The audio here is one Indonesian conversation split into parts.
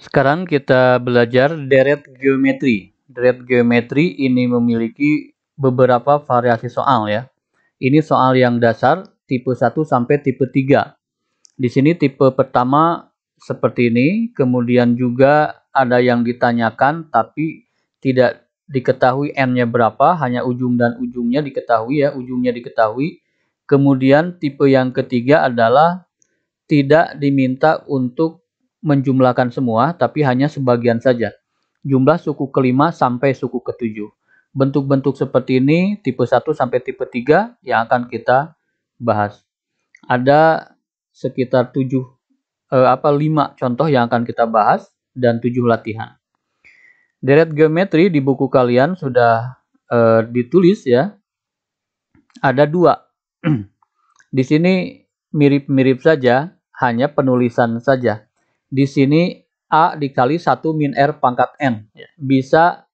Sekarang kita belajar deret geometri. Deret geometri ini memiliki beberapa variasi soal ya. Ini soal yang dasar tipe 1 sampai tipe 3. Di sini tipe pertama seperti ini, kemudian juga ada yang ditanyakan tapi tidak diketahui n-nya berapa, hanya ujung dan ujungnya diketahui ya, ujungnya diketahui. Kemudian tipe yang ketiga adalah tidak diminta untuk menjumlahkan semua, tapi hanya sebagian saja. Jumlah suku kelima sampai suku ketujuh. Bentuk-bentuk seperti ini tipe 1 sampai tipe 3 yang akan kita bahas. Ada sekitar 5 contoh yang akan kita bahas dan 7 latihan. Deret geometri di buku kalian sudah ditulis ya. Ada 2. Di sini mirip-mirip saja, hanya penulisan saja. Di sini A dikali 1 min R pangkat N. Bisa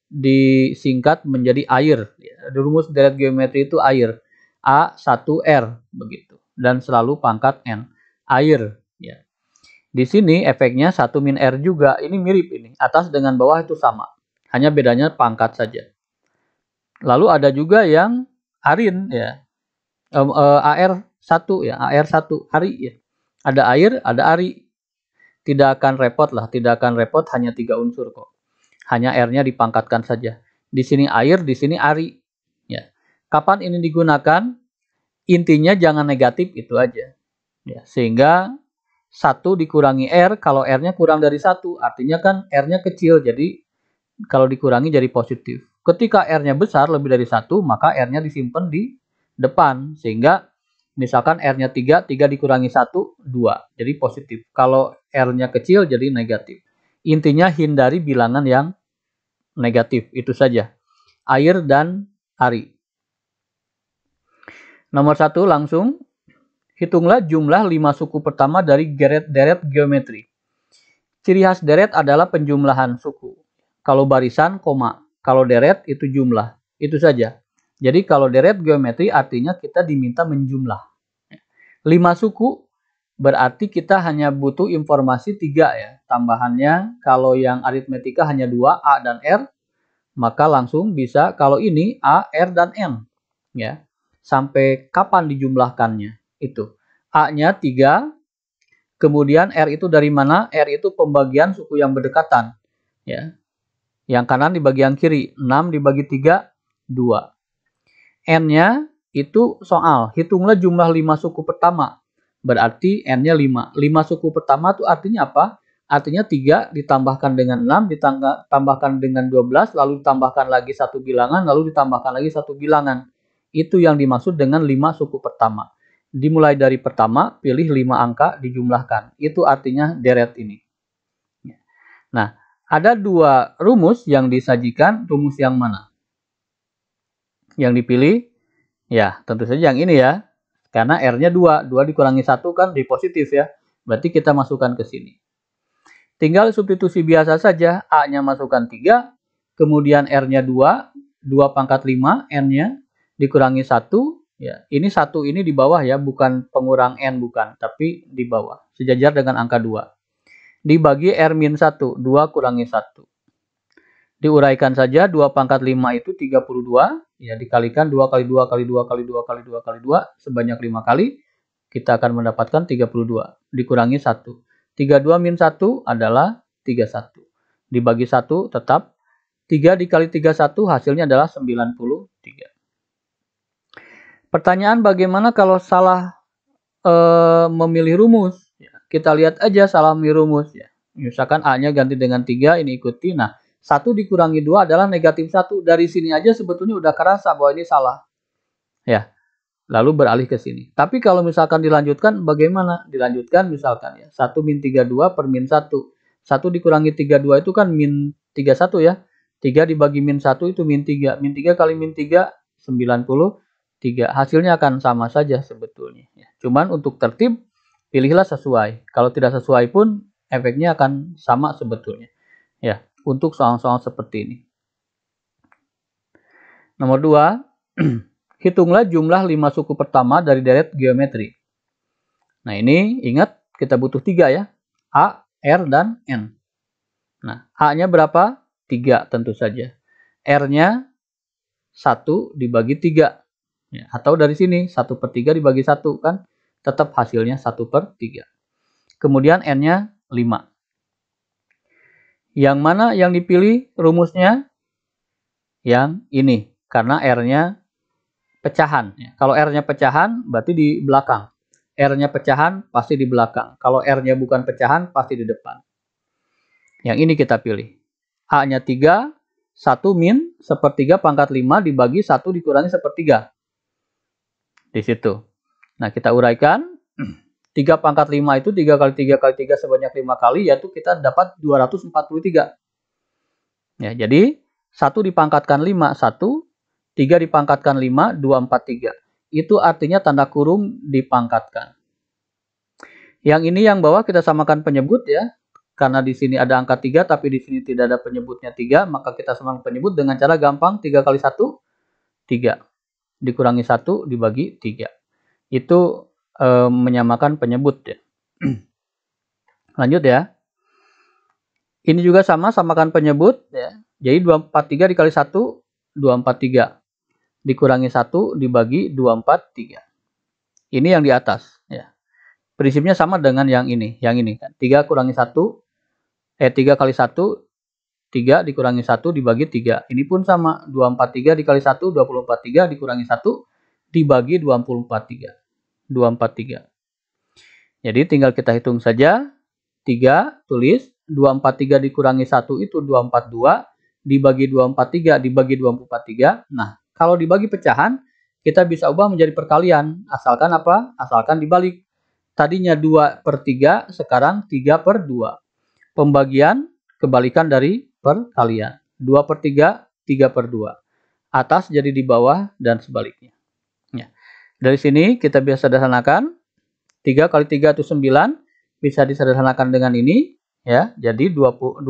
disingkat menjadi air. Rumus deret geometri itu air. A 1R begitu. Dan selalu pangkat N. Air. Ya. Di sini efeknya 1 min R juga. Ini mirip ini. Atas dengan bawah itu sama. Hanya bedanya pangkat saja. Lalu ada juga yang arin ya. AR1 ya. AR1 ari ya. Ada air, ada ari. Tidak akan repot lah. Tidak akan repot, hanya 3 unsur kok. Hanya R-nya dipangkatkan saja. Di sini air, di sini ari. Ya. Kapan ini digunakan? Intinya jangan negatif, itu aja. Ya. Sehingga 1 dikurangi R, kalau R-nya kurang dari 1, artinya kan R-nya kecil, jadi kalau dikurangi jadi positif. Ketika R-nya besar, lebih dari 1, maka R-nya disimpan di depan. Sehingga misalkan R-nya 3, 3 dikurangi 1, 2. Jadi positif. Kalau R-nya kecil, jadi negatif. Intinya hindari bilangan yang negatif. Itu saja. Air dan ari. Nomor 1 langsung. Hitunglah jumlah 5 suku pertama dari deret geometri. Ciri khas deret adalah penjumlahan suku. Kalau barisan, koma. Kalau deret, itu jumlah. Itu saja. Jadi kalau deret geometri artinya kita diminta menjumlah. 5 suku berarti kita hanya butuh informasi 3 ya. Tambahannya kalau yang aritmetika hanya 2, A dan R. Maka langsung bisa kalau ini A, R, dan N. Ya. Sampai kapan dijumlahkannya? Itu. A-nya 3. Kemudian R itu dari mana? R itu pembagian suku yang berdekatan. Ya. Yang kanan di bagian kiri. 6 dibagi 3, 2. N-nya itu soal. Hitunglah jumlah 5 suku pertama. Berarti N-nya 5. 5 suku pertama itu artinya apa? Artinya 3 ditambahkan dengan 6, ditambahkan dengan 12, lalu ditambahkan lagi satu bilangan, lalu ditambahkan lagi satu bilangan. Itu yang dimaksud dengan 5 suku pertama. Dimulai dari pertama, pilih 5 angka, dijumlahkan. Itu artinya deret ini. Nah, ada 2 rumus yang disajikan. Rumus yang mana? Yang dipilih? Ya, tentu saja yang ini ya. Karena R-nya 2. 2 dikurangi 1 kan di positif ya. Berarti kita masukkan ke sini. Tinggal substitusi biasa saja. A-nya masukkan 3. Kemudian R-nya 2. 2 pangkat 5. N-nya dikurangi 1. Ya, ini 1 ini di bawah ya. Bukan pengurang N, bukan. Tapi di bawah. Sejajar dengan angka 2. Dibagi R-1. 2 kurangi 1. Diuraikan saja. 2 pangkat 5 itu 32. Ya, dikalikan 2 kali 2 kali 2 kali 2 kali 2 kali 2 sebanyak 5 kali, kita akan mendapatkan 32. Dikurangi 1. 32 min 1 adalah 31. Dibagi 1 tetap 3 dikali 31 hasilnya adalah 93. Pertanyaan bagaimana kalau salah memilih rumus? Ya, kita lihat aja salah memilih rumus ya. Misalkan A-nya ganti dengan 3, ini ikuti. Nah, 1 dikurangi 2 adalah negatif 1. Dari sini aja sebetulnya udah kerasa bahwa ini salah. Ya. Lalu beralih ke sini. Tapi kalau misalkan dilanjutkan bagaimana? Dilanjutkan misalkan ya. 1 min 32 per min 1. 1 dikurangi 32 itu kan min 31 ya. 3 dibagi min 1 itu min 3. Min 3 kali min 3, 93. Hasilnya akan sama saja sebetulnya. Ya. Cuman untuk tertib, pilihlah sesuai. Kalau tidak sesuai pun efeknya akan sama sebetulnya. Ya. Untuk soal-soal seperti ini. Nomor 2, hitunglah jumlah 5 suku pertama dari deret geometri. Nah ini ingat kita butuh 3 ya. A, R, dan N. Nah, A-nya berapa? 3 tentu saja. R-nya 1 dibagi 3. Ya, atau dari sini 1/3 dibagi 1 kan tetap hasilnya 1/3. Kemudian N-nya 5. Yang mana yang dipilih rumusnya? Yang ini, karena R-nya pecahan. Kalau R-nya pecahan berarti di belakang. R-nya pecahan pasti di belakang. Kalau R-nya bukan pecahan pasti di depan. Yang ini kita pilih. A-nya 3, 1 min 1/3 pangkat 5 dibagi 1 dikurangi 1/3. Di situ. Nah, kita uraikan. 3 pangkat 5 itu 3 kali 3 kali 3 sebanyak 5 kali, yaitu kita dapat 243. Ya, jadi 1 dipangkatkan 5, 1. 3 dipangkatkan 5, 243. Itu artinya tanda kurung dipangkatkan. Yang ini yang bawah kita samakan penyebut ya. Karena di sini ada angka 3, tapi di sini tidak ada penyebutnya 3, maka kita samakan penyebut dengan cara gampang. 3 kali 1, 3. Dikurangi 1 dibagi 3. Itu menyamakan penyebut ya. Lanjut ya. Ini juga sama, samakan penyebut ya. Jadi 243 dikali 1, 243. Dikurangi 1 dibagi 243. Ini yang di atas ya. Prinsipnya sama dengan yang ini kan. 3 kurangi 1, 3 kali 1, 3 dikurangi 1 dibagi 3. Ini pun sama, 243 dikali 1, 243 dikurangi 1 dibagi 243. 243. Jadi tinggal kita hitung saja. 3 tulis, 243 dikurangi 1 itu 242, dibagi 243 dibagi 243. Nah, kalau dibagi pecahan, kita bisa ubah menjadi perkalian. Asalkan apa? Asalkan dibalik. Tadinya 2/3, sekarang 3/2. Pembagian kebalikan dari perkalian. 2/3, 3/2. Atas jadi di bawah dan sebaliknya. Ya. Dari sini kita bisa sederhanakan. 3 kali 3 itu 9. Bisa disederhanakan dengan ini. Ya, jadi 7.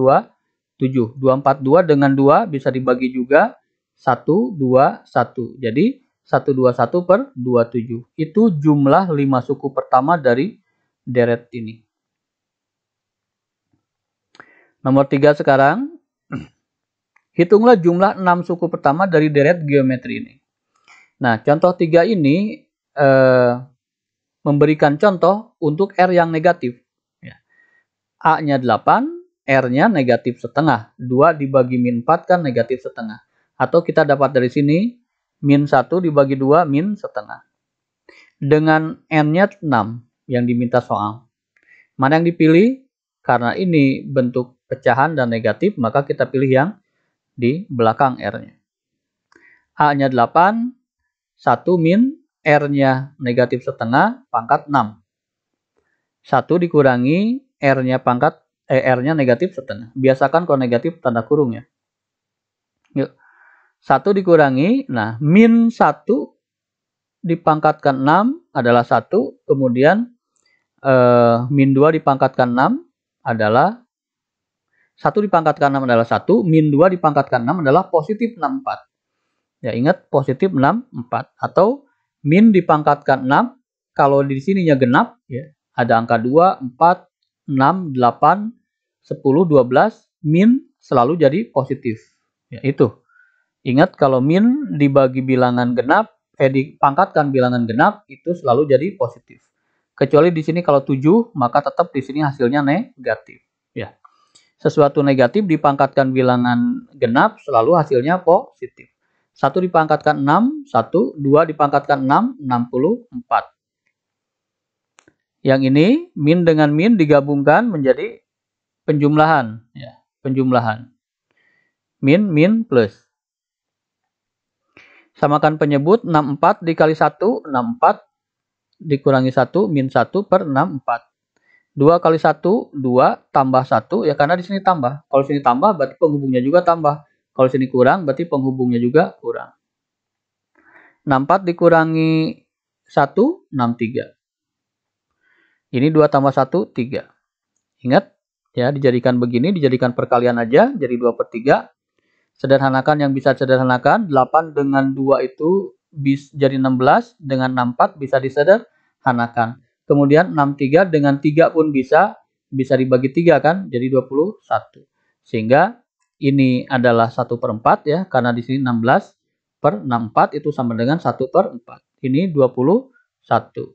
242 dengan 2 bisa dibagi juga. 121. Jadi 121/27. Itu jumlah 5 suku pertama dari deret ini. Nomor 3 sekarang. Hitunglah jumlah 6 suku pertama dari deret geometri ini. Nah, contoh 3 ini memberikan contoh untuk R yang negatif. Ya. A-nya 8, R-nya negatif setengah. 2 dibagi min 4 kan negatif setengah. Atau kita dapat dari sini, min 1 dibagi 2, min setengah. Dengan N-nya 6 yang diminta soal. Mana yang dipilih? Karena ini bentuk pecahan dan negatif, maka kita pilih yang di belakang R-nya. A-nya 8, 1 min, R-nya negatif setengah, pangkat 6. 1 dikurangi, R-nya negatif setengah. Biasakan kalau negatif tanda kurung ya. Yuk. 1 dikurangi, nah min 1 dipangkatkan 6 adalah 1, kemudian min 2 dipangkatkan 6 adalah 1 dipangkatkan 6 adalah 1, min 2 dipangkatkan 6 adalah positif 64. Ya, ingat positif 64. Atau min dipangkatkan 6, kalau di sininya genap, ya, ada angka 2, 4, 6, 8, 10, 12, min selalu jadi positif. Ya, itu. Ingat kalau min dibagi bilangan genap, dipangkatkan bilangan genap, itu selalu jadi positif. Kecuali di sini kalau 7, maka tetap di sini hasilnya negatif. Ya. Sesuatu negatif dipangkatkan bilangan genap, selalu hasilnya positif. 1 dipangkatkan 6, 1, 2 dipangkatkan 6, 64. Yang ini, min dengan min digabungkan menjadi penjumlahan. Ya, penjumlahan. Min, min, plus. Samakan penyebut, 64 dikali 1, 64. Dikurangi 1, min 1/64. 2 kali 1, 2, tambah 1, ya karena di sini tambah. Kalau di sini tambah, berarti penghubungnya juga tambah. Kalau sini kurang, berarti penghubungnya juga kurang. 64 dikurangi 1, 63. Ini 2 tambah 1, 3. Ingat, ya dijadikan begini, dijadikan perkalian aja, jadi 2/3. Sederhanakan yang bisa sederhanakan, 8 dengan 2 itu jadi 16, dengan 64 bisa disederhanakan. Kemudian 63 dengan 3 pun bisa dibagi 3 kan, jadi 21. Sehingga ini adalah 1/4 ya, karena di sini 16/64 itu sama dengan 1/4. Ini 21.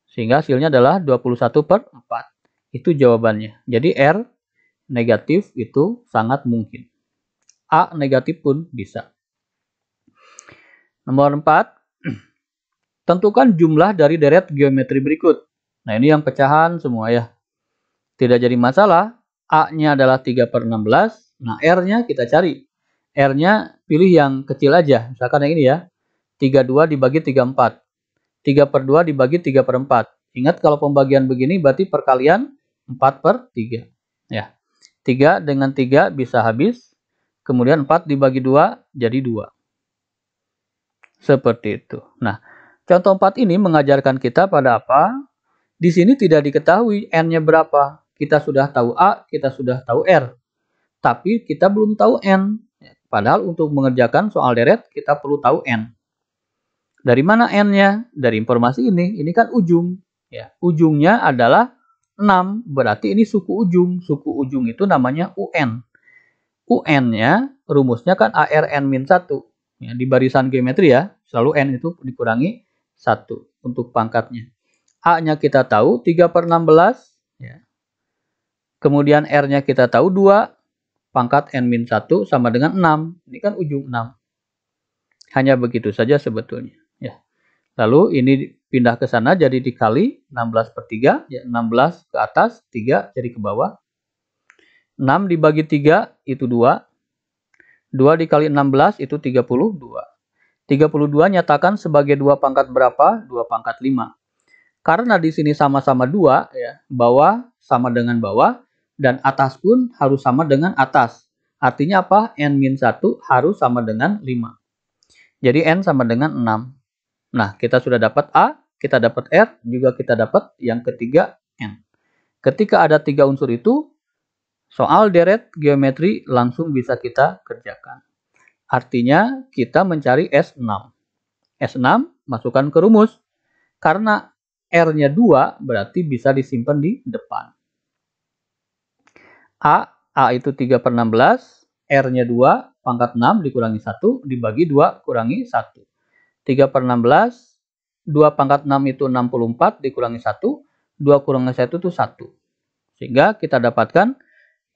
Sehingga hasilnya adalah 21/4. Itu jawabannya. Jadi R negatif itu sangat mungkin. A negatif pun bisa. Nomor 4. Tentukan jumlah dari deret geometri berikut. Nah, ini yang pecahan semua ya. Tidak jadi masalah. A-nya adalah 3/16. Nah, R-nya kita cari. R-nya pilih yang kecil aja. Misalkan yang ini ya. 32 dibagi 34. 3/2 dibagi 3/4. Ingat kalau pembagian begini berarti perkalian 4/3. Ya. 3 dengan 3 bisa habis. Kemudian 4 dibagi 2 jadi 2. Seperti itu. Nah, contoh 4 ini mengajarkan kita pada apa? Di sini tidak diketahui N-nya berapa. Kita sudah tahu A, kita sudah tahu R. Tapi kita belum tahu N. Padahal untuk mengerjakan soal deret kita perlu tahu N. Dari mana N-nya? Dari informasi ini. Ini kan ujung. Ya, ujungnya adalah 6. Berarti ini suku ujung. Suku ujung itu namanya UN. UN-nya rumusnya kan ARN-1. Ya, di barisan geometri ya. Selalu N itu dikurangi 1 untuk pangkatnya. A-nya kita tahu 3/16. Ya. Kemudian R-nya kita tahu 2. Pangkat N-1 sama dengan 6. Ini kan ujung 6. Hanya begitu saja sebetulnya. Ya. Lalu ini pindah ke sana jadi dikali 16/3. Ya, 16 ke atas, 3 jadi ke bawah. 6 dibagi 3 itu 2. 2 dikali 16 itu 32. 32 nyatakan sebagai 2 pangkat berapa? 2 pangkat 5. Karena di sini sama-sama 2, ya, bawah sama dengan bawah, dan atas pun harus sama dengan atas. Artinya apa? N-1 harus sama dengan 5. Jadi N sama dengan 6. Nah, kita sudah dapat A, kita dapat R, juga kita dapat yang ketiga N. Ketika ada 3 unsur itu, soal deret geometri langsung bisa kita kerjakan. Artinya kita mencari S6. S6 masukkan ke rumus. Karena R-nya 2 berarti bisa disimpan di depan. A itu 3/16, R-nya 2, pangkat 6 dikurangi 1, dibagi 2 kurangi 1. 3/16, 2 pangkat 6 itu 64, dikurangi 1, 2 kurangi 1 itu 1. Sehingga kita dapatkan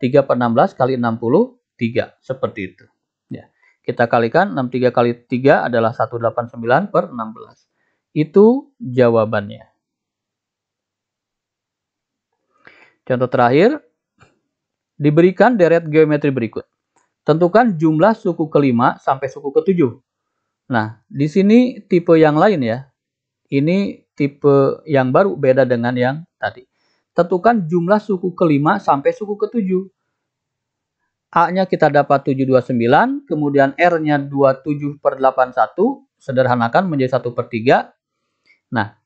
3/16 kali 63, seperti itu. Ya. Kita kalikan, 63 kali 3 adalah 189/16. Itu jawabannya. Contoh terakhir, diberikan deret geometri berikut. Tentukan jumlah suku ke-5 sampai suku ke-7. Nah, di sini tipe yang lain ya. Ini tipe yang baru, beda dengan yang tadi. Tentukan jumlah suku ke-5 sampai suku ke-7. A-nya kita dapat 729, kemudian R-nya 27/81, sederhanakan menjadi 1/3. Nah,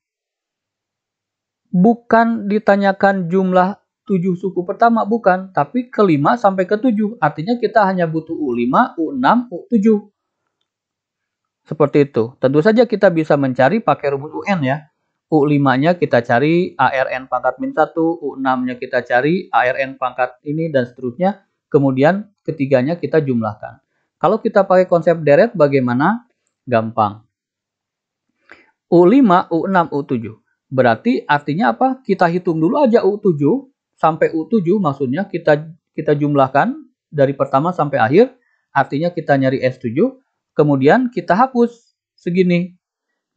bukan ditanyakan jumlah 7 suku pertama, bukan, tapi ke-5 sampai ke-7. Artinya kita hanya butuh U5, U6, U7. Seperti itu. Tentu saja kita bisa mencari pakai rumus UN ya. U5-nya kita cari ARN pangkat -1, U6-nya kita cari ARN pangkat ini, dan seterusnya. Kemudian ketiganya kita jumlahkan. Kalau kita pakai konsep deret bagaimana? Gampang. U5, U6, U7. Berarti artinya apa? Kita hitung dulu aja U7 sampai U7, maksudnya kita jumlahkan dari pertama sampai akhir. Artinya kita nyari S7, kemudian kita hapus segini.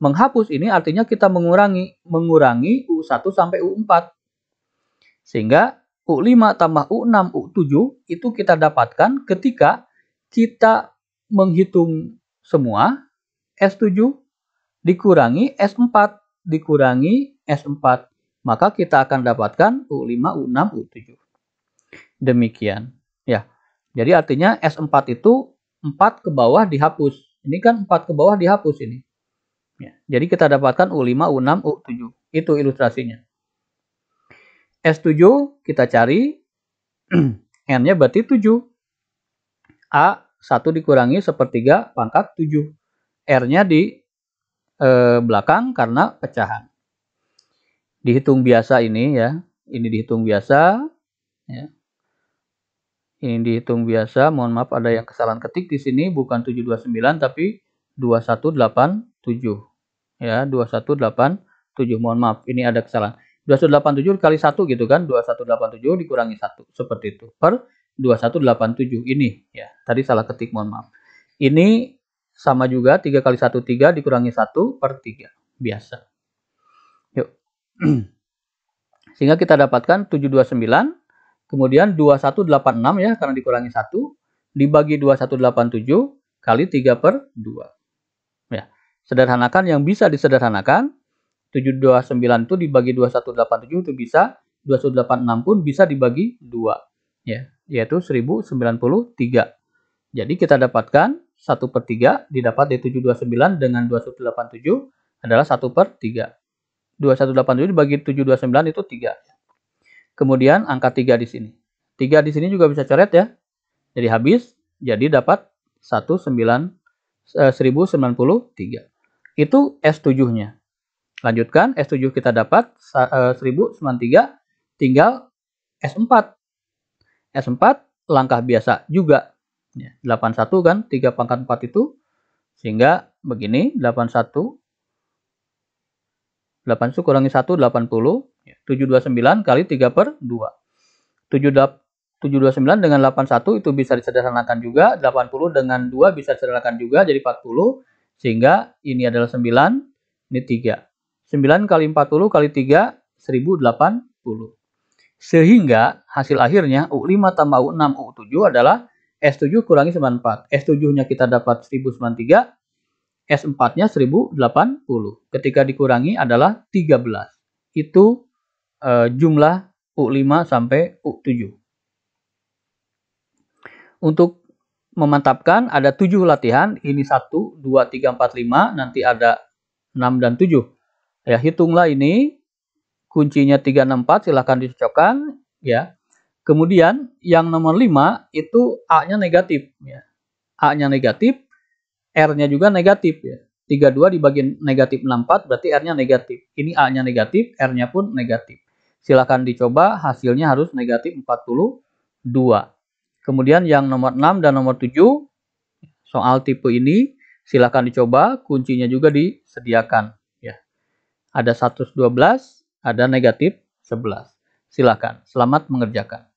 Menghapus ini artinya kita mengurangi U1 sampai U4. Sehingga U5 tambah U6, U7 itu kita dapatkan ketika kita menghitung semua S7 dikurangi S4 dikurangi S4. Maka kita akan dapatkan U5, U6, U7. Demikian. Ya. Jadi artinya S4 itu 4 ke bawah dihapus. Ini kan 4 ke bawah dihapus ini. Ya. Jadi kita dapatkan U5, U6, U7. Itu ilustrasinya. S7 kita cari. N-nya berarti 7. A 1 dikurangi 1/3 pangkat 7. R-nya di belakang karena pecahan. Dihitung biasa ini ya. Ini dihitung biasa. Ya. Ini dihitung biasa, mohon maaf ada yang kesalahan ketik di sini, bukan 729 tapi 2187. Ya, 2187, mohon maaf, ini ada kesalahan. 2187 kali 1 gitu kan, 2187 dikurangi 1, seperti itu. Per 2187 ini, ya, tadi salah ketik, mohon maaf. Ini sama juga, 3 kali 1, 3 dikurangi 1 per 3, biasa. Yuk. Sehingga kita dapatkan 729, kemudian 2186 ya, karena dikurangi 1, dibagi 2187 kali 3 per 2. Ya, sederhanakan yang bisa disederhanakan, 729 itu dibagi 2187 itu bisa, 2186 pun bisa dibagi 2. Ya, yaitu 1093. Jadi kita dapatkan 1 per 3 didapat dari 729 dengan 2187 adalah 1 per 3. 2187 dibagi 729 itu 3. Kemudian angka 3 di sini. 3 di sini juga bisa coret ya. Jadi habis, jadi dapat 1093. Itu S7-nya. Lanjutkan, S7 kita dapat 1093, tinggal S4. S4 langkah biasa juga. 81 kan, 3 pangkat 4 itu. Sehingga begini, 81 kurangi 1, 80. 729 kali 3 per 2. 729 dengan 81 itu bisa disederhanakan juga. 80 dengan 2 bisa disederhanakan juga, jadi 40. Sehingga ini adalah 9, ini 3. 9 kali 40 kali 3, 1080. Sehingga hasil akhirnya U5 tambah U6 U7 adalah S7 kurangi 94. S7-nya kita dapat 1093. S4-nya 1080. Ketika dikurangi adalah 13. Itu jumlah U5 sampai U7. Untuk memantapkan ada 7 latihan. Ini 1, 2, 3, 4, 5. Nanti ada 6 dan 7. Ya, hitunglah ini. Kuncinya 3, 6, 4. Silahkan dicocokkan. Ya. Kemudian yang nomor 5 itu A-nya negatif. Ya. A-nya negatif. R-nya juga negatif ya. 32 dibagi negatif 64 berarti R-nya negatif. Ini A-nya negatif, R-nya pun negatif. Silakan dicoba, hasilnya harus negatif 42. Kemudian yang nomor 6 dan nomor 7, soal tipe ini silakan dicoba, kuncinya juga disediakan ya. Ada 112, ada negatif 11. Silakan, selamat mengerjakan.